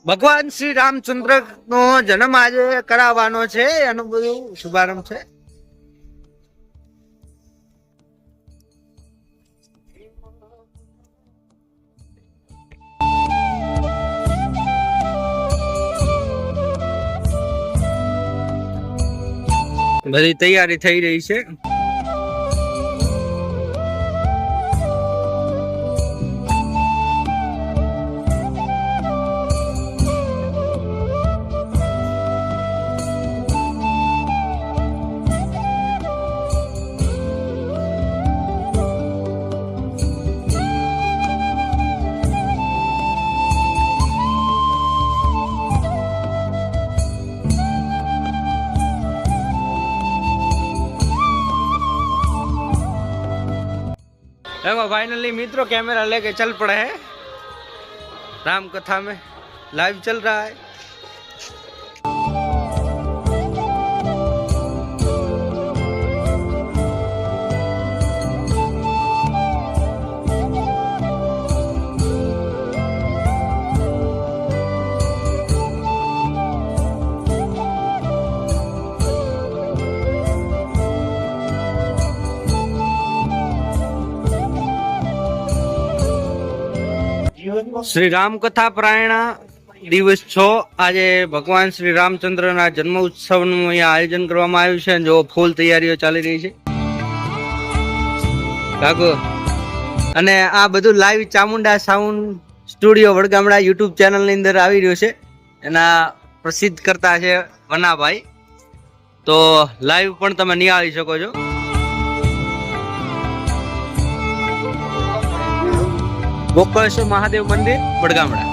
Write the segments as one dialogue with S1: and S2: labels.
S1: ભગવાન શ્રી રામચંદ્ર નો જન્મ આજે કરાવવાનો છે, એનું બધું શુભારંભ છે. બધી તૈયારી થઈ રહી છે. फाइनली मित्रों कैमरा लेके चल पड़े हैं, राम कथा में लाइव चल रहा है. श्री राम कथा प्रायणा दिवस 6 आज भगवान श्री रामचंद्र ना जन्म उत्सव નું અહીંયા આયોજન કરવામાં આવ્યું છે. જો ફૂલ તૈયારીઓ ચાલી રહી છે કાકો, અને આ બધું live Chamunda sound studio Vadgamda YouTube channel ની અંદર આવી રહ્યું છે. એના પ્રસિદ્ધ કરતા છે વનાભાઈ, તો લાઈવ પણ તમે નિહાળી શકો છો. ગોકળેશ્વર મહાદેવ મંદિર વડગામડા.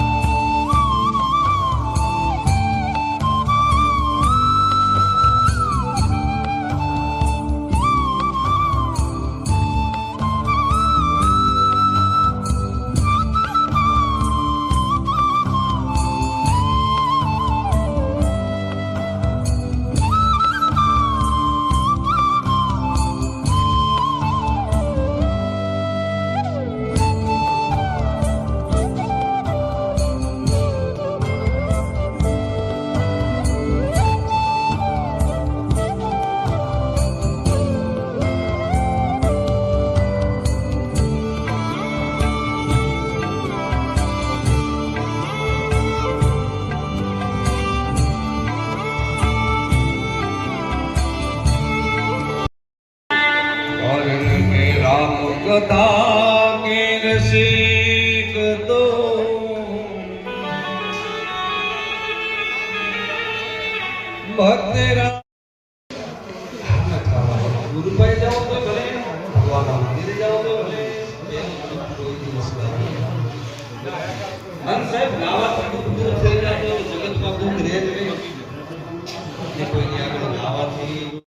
S2: कथा के रसिक तो भक्तरा गुरु पाए जाओ तो भले, भगवान मंदिर जाओ तो भले, कोई दिवस मन साहब गावा दूर થઈ જાય તો જગતમાં દુઃખ રહે જ નહીં. ને કોઈની આગળ ગાવાથી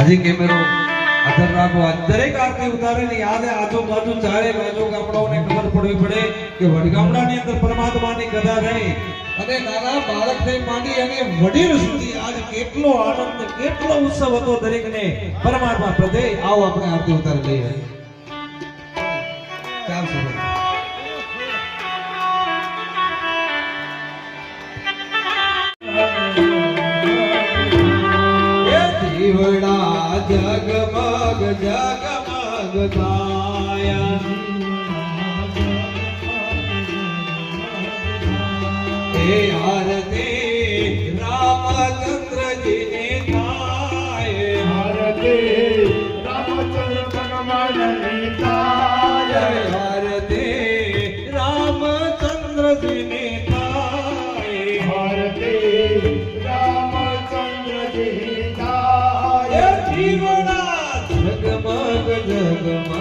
S2: હજી કેમેરો અધર રાખો. દરેક આરતી ઉતારે ને યાદ આજુબાજુ ચારે બાજુ ગામડાઓને ખબર પડવી પડે કે વડગામડાની અંદર પરમાત્માની ગદા રહી અને નાના બાળકથી માંડી અને વડીલ સુધી આજ કેટલો આનંદ કેટલો ઉત્સવ હતો દરેકને પરમાત્મા પ્રત્યે. આવો આપણે આરતી ઉતારી લઈએ. ચાલશે એ દીવડા જગમગ જગમગ થાય એ આરતી રામચંદ્રજીને થાય
S3: આરતી રામચંદ્ર ભગવાનની થાય
S2: આરતી રામચંદ્રજીને થાય
S3: આરતી રામચંદ્રજી થાય
S2: એ દીવડા જગમગ જગમગ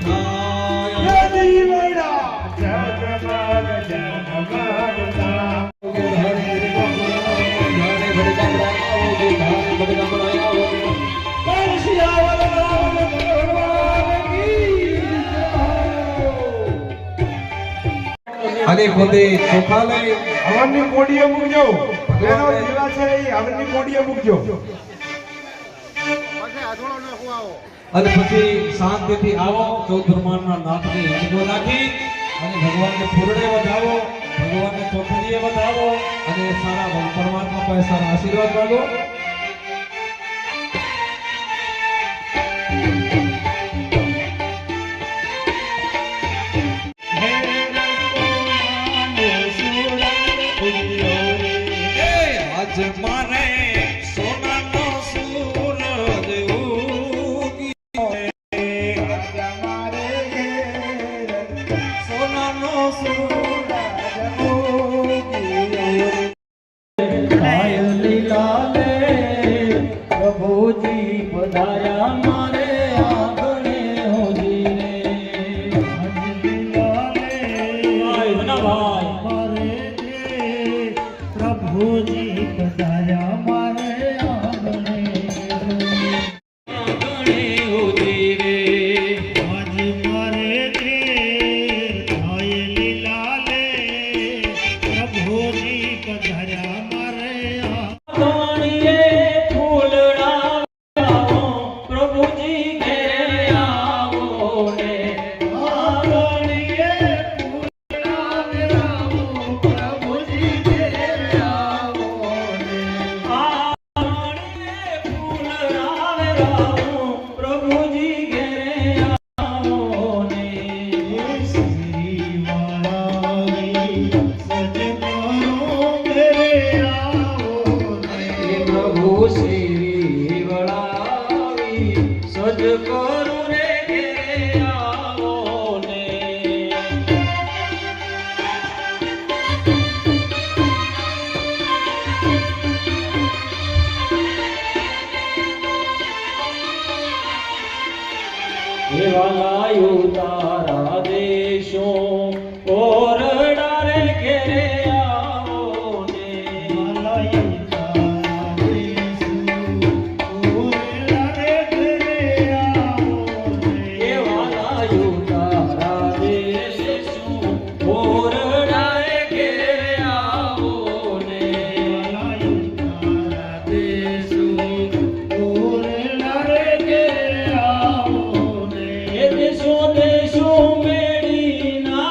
S2: થાય
S3: એ દીવડા જગમગ જગમગ થાય
S2: અને પોતે ચોખાલય
S3: હવનની કોડીએ મૂકજો એનો દીવા છે એ હવનની કોડીએ મૂકજો
S2: અને પછી શાંતિથી આવો ચૌધર્માના નાથની હિંડો રાખી અને ભગવાનને ફૂરડે વધાવો ભગવાનને ચોથડીએ વધાવો અને સારા પરમાત્મા પાસે સારા આશીર્વાદ માંગો આજ મારે સોનાનો સૂરજ ઉગ્યો સોનાનો સૂરજ
S3: પ્રભુજી પધાર્યા મારે આંગણે હોજી રે પ્રભુજી પધાર્યા મારે આંગણે હોજી રે આજ મારે રે થાય લીલા લે પ્રભુજી પધાર્યા મારે આંગણે પ્રભુજી ઘેરે આવો ને આંગણીએ ફૂલ આવો પ્રભુજી ઘેરે આવો ને આંગણીએ ફૂલ આવો પ્રભુજી ઘેરે આવો ને શ્રી વાળાવી સજનો ઘેરે આવો ને પ્રભુ શ્રી વળાવી સજ કરું રે ઘેરે આવો ને એવા લાયો તારા દેશો ઓરડા રે ઘેરે આવો ને લાયો તારા દેશો ઓરડા રે ઘેરે આવો ને એવા લાયો તારા દેશો ઓરડા રે ઘેરે આવો ને લાયો તારા દેશો ઓરડા રે ઘેરે આવો ને એ દેશો દેશો મેળીના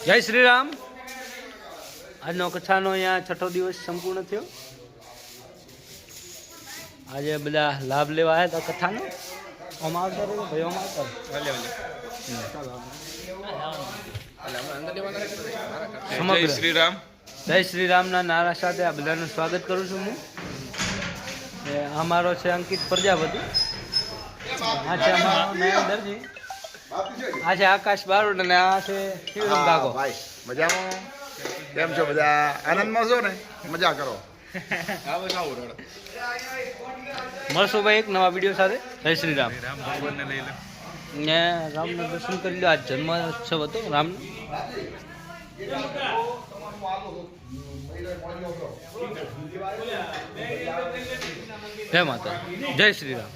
S1: જય શ્રી રામ. આજનો કથાનો અહીંયા છઠ્ઠો દિવસ સંપૂર્ણ થયો. આજે બધા લાભ લેવા આવ્યા હતા કથાનો. આમ આવતા રહ્યો ભાઈ, આમ આવતા
S4: જય શ્રી રામ.
S1: જય શ્રી રામના નારા સાથે આ બધાનું સ્વાગત કરું છું હું. આ મારો છે અંકિત પ્રજાપતિ. આ છે અમારો નયન દરજી. આ છે આકાશ બારોટ અને આ છે શિવરામ કાકો.
S3: ભાઈ મજામાં કેમ છો બધા? આનંદમાં છો ને? મજા કરો.
S1: મળશું ભાઈ એક નવા વિડીયો સાથે. જય શ્રી રામ. ને રામનું દર્શન કરી લો. આજ જન્મોત્સવ હતો રામનો. જય માતા, જય શ્રી રામ.